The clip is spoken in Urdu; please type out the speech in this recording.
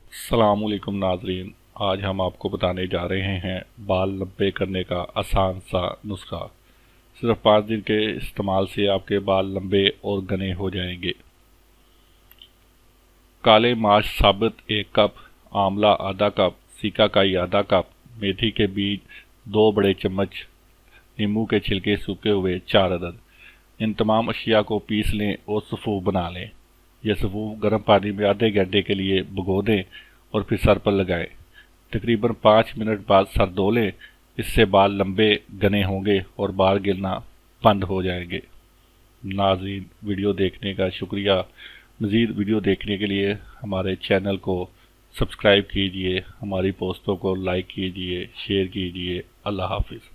السلام علیکم ناظرین، آج ہم آپ کو بتانے جا رہے ہیں بال لمبے کرنے کا آسان سا نسخہ۔ صرف 5 دن کے استعمال سے آپ کے بال لمبے اور گھنے ہو جائیں گے۔ کالے ماش ثابت 1 کپ، آملہ آدھا کپ، سیکا کائی آدھا کپ، میتھی کے بیج 2 بڑے چمچ، نیمبو کے چھلکے سوکھے ہوئے 4 عدد۔ ان تمام اشیاء کو پیس لیں اور سفوف بنا لیں۔ یہ سفوف گرم پانی میں آدھے گھنٹے کے لیے بھگو دیں اور پھر سر پر لگائیں۔ تقریباً 5 منٹ بعد سر دھو لیں، اس سے بال لمبے گھنے ہوں گے اور بال گرنا بند ہو جائیں گے۔ ناظرین، ویڈیو دیکھنے کا شکریہ۔ مزید ویڈیو دیکھنے کے لیے ہمارے چینل کو سبسکرائب کیجیے، ہماری پوسٹوں کو لائک کیجیے، شیئر کیجیے۔ اللہ حافظ۔